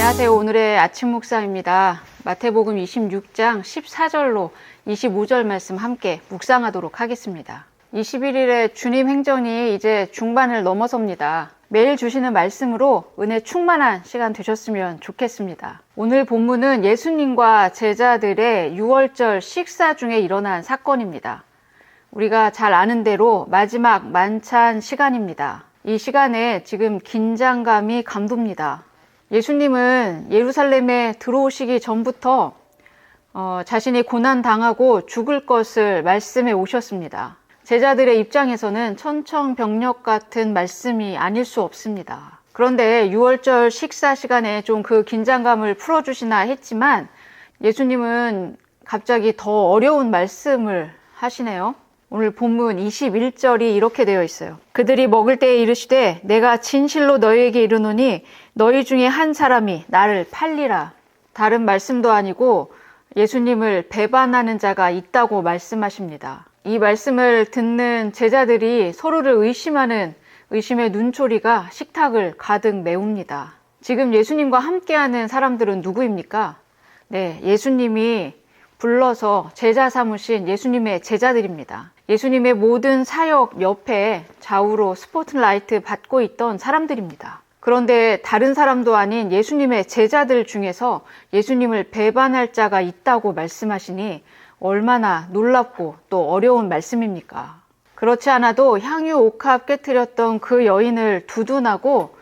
안녕하세요. 오늘의 아침 묵상입니다. 마태복음 26장 14절로 25절 말씀 함께 묵상하도록 하겠습니다. 21일의 주님 행전이 이제 중반을 넘어섭니다. 매일 주시는 말씀으로 은혜 충만한 시간 되셨으면 좋겠습니다. 오늘 본문은 예수님과 제자들의 6월절 식사 중에 일어난 사건입니다. 우리가 잘 아는 대로 마지막 만찬 시간입니다. 이 시간에 지금 긴장감이 감돕니다. 예수님은 예루살렘에 들어오시기 전부터 자신이 고난당하고 죽을 것을 말씀해 오셨습니다. 제자들의 입장에서는 천청병력 같은 말씀이 아닐 수 없습니다. 그런데 6월절 식사 시간에 좀 그 긴장감을 풀어주시나 했지만 예수님은 갑자기 더 어려운 말씀을 하시네요. 오늘 본문 21절이 이렇게 되어 있어요. 그들이 먹을 때에 이르시되 내가 진실로 너희에게 이르노니 너희 중에 한 사람이 나를 팔리라. 다른 말씀도 아니고 예수님을 배반하는 자가 있다고 말씀하십니다. 이 말씀을 듣는 제자들이 서로를 의심하는 의심의 눈초리가 식탁을 가득 메웁니다. 지금 예수님과 함께하는 사람들은 누구입니까? 네, 예수님이 불러서 제자 삼으신 예수님의 제자들입니다. 예수님의 모든 사역 옆에 좌우로 스포트라이트 받고 있던 사람들입니다. 그런데 다른 사람도 아닌 예수님의 제자들 중에서 예수님을 배반할 자가 있다고 말씀하시니 얼마나 놀랍고 또 어려운 말씀입니까? 그렇지 않아도 향유 옥합 깨트렸던 그 여인을 두둔하고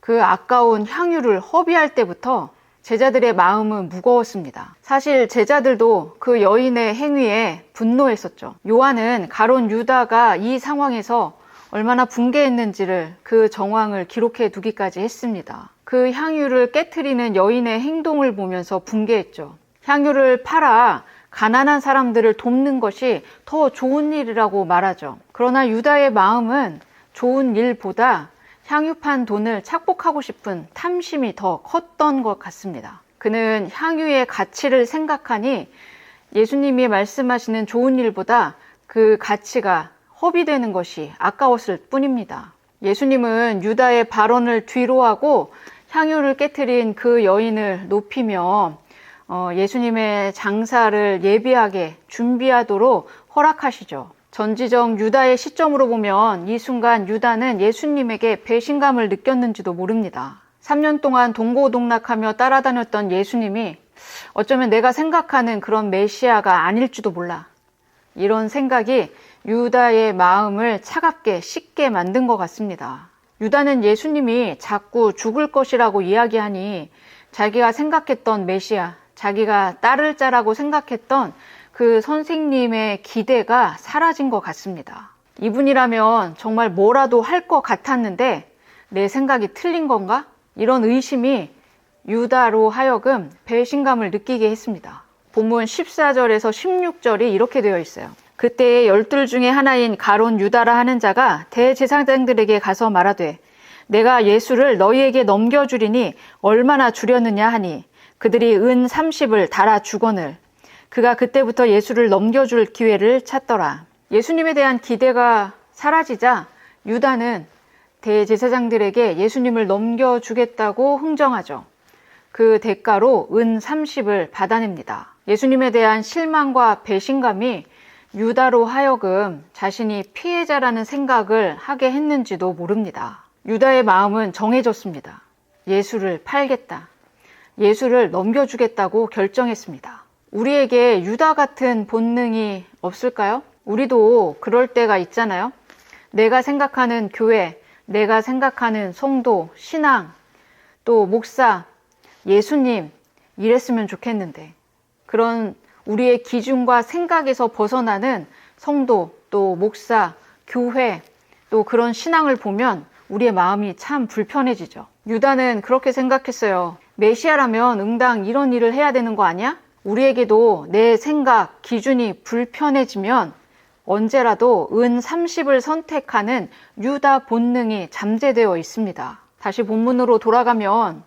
그 아까운 향유를 허비할 때부터 제자들의 마음은 무거웠습니다. 사실 제자들도 그 여인의 행위에 분노했었죠. 요한은 가론 유다가 이 상황에서 얼마나 분개했는지를 그 정황을 기록해 두기까지 했습니다. 그 향유를 깨트리는 여인의 행동을 보면서 분개했죠. 향유를 팔아 가난한 사람들을 돕는 것이 더 좋은 일이라고 말하죠. 그러나 유다의 마음은 좋은 일보다 향유판 돈을 착복하고 싶은 탐심이 더 컸던 것 같습니다. 그는 향유의 가치를 생각하니 예수님이 말씀하시는 좋은 일보다 그 가치가 허비되는 것이 아까웠을 뿐입니다. 예수님은 유다의 발언을 뒤로하고 향유를 깨트린 그 여인을 높이며 예수님의 장사를 예비하게 준비하도록 허락하시죠. 전지적 유다의 시점으로 보면 이 순간 유다는 예수님에게 배신감을 느꼈는지도 모릅니다. 3년 동안 동고동락하며 따라다녔던 예수님이 어쩌면 내가 생각하는 그런 메시아가 아닐지도 몰라. 이런 생각이 유다의 마음을 차갑게 식게 만든 것 같습니다. 유다는 예수님이 자꾸 죽을 것이라고 이야기하니 자기가 생각했던 메시아, 자기가 따를 자라고 생각했던 그 선생님의 기대가 사라진 것 같습니다. 이분이라면 정말 뭐라도 할 것 같았는데 내 생각이 틀린 건가? 이런 의심이 유다로 하여금 배신감을 느끼게 했습니다. 본문 14절에서 16절이 이렇게 되어 있어요. 그때에 12 중에 하나인 가론 유다라 하는 자가 대제사장들에게 가서 말하되 내가 예수를 너희에게 넘겨주리니 얼마나 주려느냐 하니 그들이 은 30을 달아 주거늘 그가 그때부터 예수를 넘겨줄 기회를 찾더라. 예수님에 대한 기대가 사라지자 유다는 대제사장들에게 예수님을 넘겨주겠다고 흥정하죠. 그 대가로 은 30을 받아냅니다. 예수님에 대한 실망과 배신감이 유다로 하여금 자신이 피해자라는 생각을 하게 했는지도 모릅니다. 유다의 마음은 정해졌습니다. 예수를 팔겠다. 예수를 넘겨주겠다고 결정했습니다. 우리에게 유다 같은 본능이 없을까요? 우리도 그럴 때가 있잖아요. 내가 생각하는 교회, 내가 생각하는 성도, 신앙, 또 목사, 예수님 이랬으면 좋겠는데 그런 우리의 기준과 생각에서 벗어나는 성도, 또 목사, 교회, 또 그런 신앙을 보면 우리의 마음이 참 불편해지죠. 유다는 그렇게 생각했어요. 메시아라면 응당 이런 일을 해야 되는 거 아니야? 우리에게도 내 생각, 기준이 불편해지면 언제라도 은 30을 선택하는 유다 본능이 잠재되어 있습니다. 다시 본문으로 돌아가면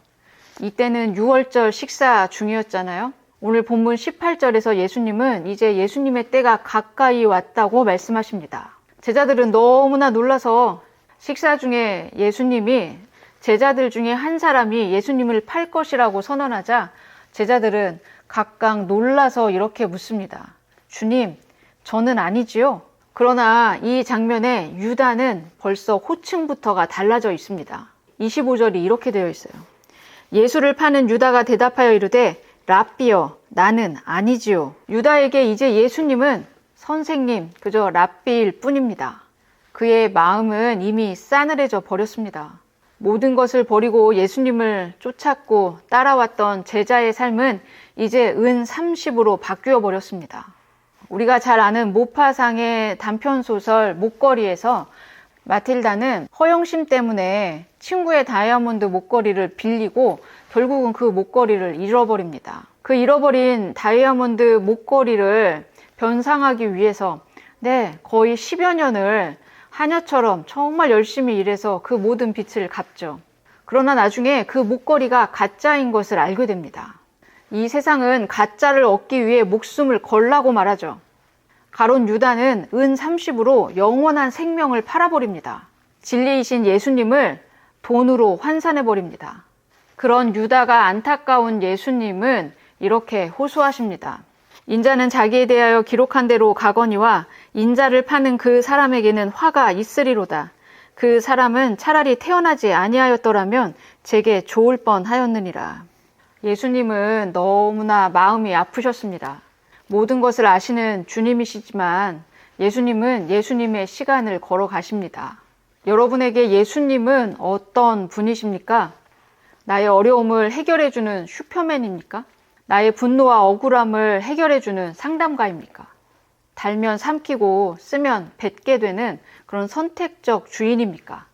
이때는 6월절 식사 중이었잖아요. 오늘 본문 18절에서 예수님은 이제 예수님의 때가 가까이 왔다고 말씀하십니다. 제자들은 너무나 놀라서 식사 중에 예수님이 제자들 중에 한 사람이 예수님을 팔 것이라고 선언하자 제자들은 각각 놀라서 이렇게 묻습니다. 주님, 저는 아니지요? 그러나 이 장면에 유다는 벌써 호칭부터가 달라져 있습니다. 25절이 이렇게 되어 있어요. 예수를 파는 유다가 대답하여 이르되 랍비여, 나는 아니지요. 유다에게 이제 예수님은 선생님, 그저 랍비일 뿐입니다. 그의 마음은 이미 싸늘해져 버렸습니다. 모든 것을 버리고 예수님을 쫓았고 따라왔던 제자의 삶은 이제 은 30으로 바뀌어 버렸습니다. 우리가 잘 아는 모파상의 단편소설 목걸이에서 마틸다는 허영심 때문에 친구의 다이아몬드 목걸이를 빌리고 결국은 그 목걸이를 잃어버립니다. 그 잃어버린 다이아몬드 목걸이를 변상하기 위해서 거의 10여 년을 하녀처럼 정말 열심히 일해서 그 모든 빚을 갚죠. 그러나 나중에 그 목걸이가 가짜인 것을 알게 됩니다. 이 세상은 가짜를 얻기 위해 목숨을 걸라고 말하죠. 가론 유다는 은 30으로 영원한 생명을 팔아버립니다. 진리이신 예수님을 돈으로 환산해버립니다. 그런 유다가 안타까운 예수님은 이렇게 호소하십니다. 인자는 자기에 대하여 기록한 대로 가거니와 인자를 파는 그 사람에게는 화가 있으리로다. 그 사람은 차라리 태어나지 아니하였더라면 제게 좋을 뻔하였느니라. 예수님은 너무나 마음이 아프셨습니다. 모든 것을 아시는 주님이시지만 예수님은 예수님의 시간을 걸어가십니다. 여러분에게 예수님은 어떤 분이십니까? 나의 어려움을 해결해주는 슈퍼맨입니까? 나의 분노와 억울함을 해결해주는 상담가입니까? 달면 삼키고 쓰면 뱉게 되는 그런 선택적 주인입니까?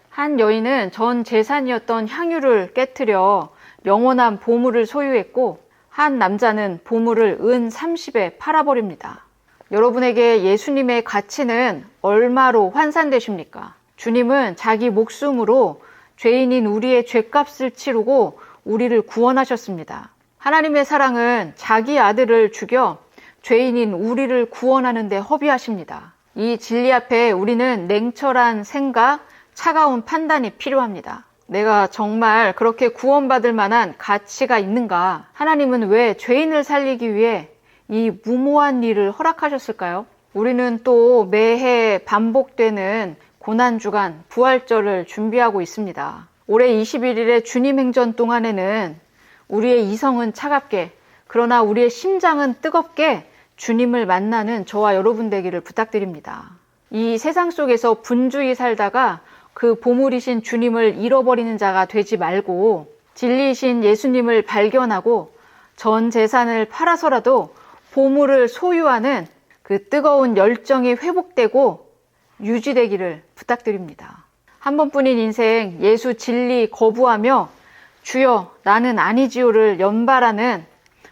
한 여인은 전 재산이었던 향유를 깨트려 영원한 보물을 소유했고 한 남자는 보물을 은 30에 팔아버립니다. 여러분에게 예수님의 가치는 얼마로 환산되십니까? 주님은 자기 목숨으로 죄인인 우리의 죄값을 치르고 우리를 구원하셨습니다. 하나님의 사랑은 자기 아들을 죽여 죄인인 우리를 구원하는 데 허비하십니다. 이 진리 앞에 우리는 냉철한 생각, 차가운 판단이 필요합니다. 내가 정말 그렇게 구원받을 만한 가치가 있는가? 하나님은 왜 죄인을 살리기 위해 이 무모한 일을 허락하셨을까요? 우리는 또 매해 반복되는 고난주간 부활절을 준비하고 있습니다. 올해 21일의 주님 행전 동안에는 우리의 이성은 차갑게, 그러나 우리의 심장은 뜨겁게 주님을 만나는 저와 여러분 되기를 부탁드립니다. 이 세상 속에서 분주히 살다가 그 보물이신 주님을 잃어버리는 자가 되지 말고 진리이신 예수님을 발견하고 전 재산을 팔아서라도 보물을 소유하는 그 뜨거운 열정이 회복되고 유지되기를 부탁드립니다. 한 번뿐인 인생 예수 진리 거부하며 주여 나는 아니지요를 연발하는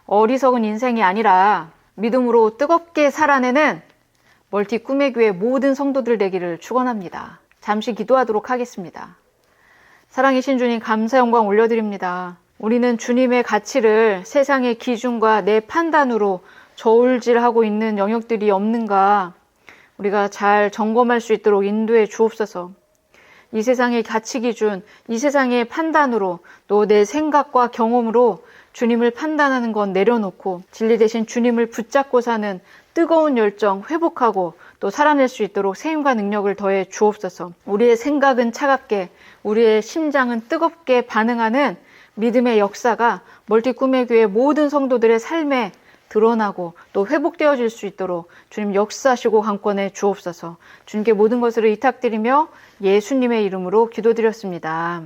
어리석은 인생이 아니라 믿음으로 뜨겁게 살아내는 멀티 꿈의 교회 모든 성도들 되기를 축원합니다. 잠시 기도하도록 하겠습니다. 사랑이신 주님 감사 영광 올려드립니다. 우리는 주님의 가치를 세상의 기준과 내 판단으로 저울질하고 있는 영역들이 없는가 우리가 잘 점검할 수 있도록 인도해 주옵소서. 이 세상의 가치 기준, 이 세상의 판단으로 또 내 생각과 경험으로 주님을 판단하는 건 내려놓고 진리 대신 주님을 붙잡고 사는 뜨거운 열정 회복하고 또 살아낼 수 있도록 세임과 능력을 더해 주옵소서. 우리의 생각은 차갑게, 우리의 심장은 뜨겁게 반응하는 믿음의 역사가 멀티 꿈의 교회 모든 성도들의 삶에 드러나고 또 회복되어질 수 있도록 주님 역사하시고 강권해 주옵소서. 주님께 모든 것을 의탁드리며 예수님의 이름으로 기도드렸습니다.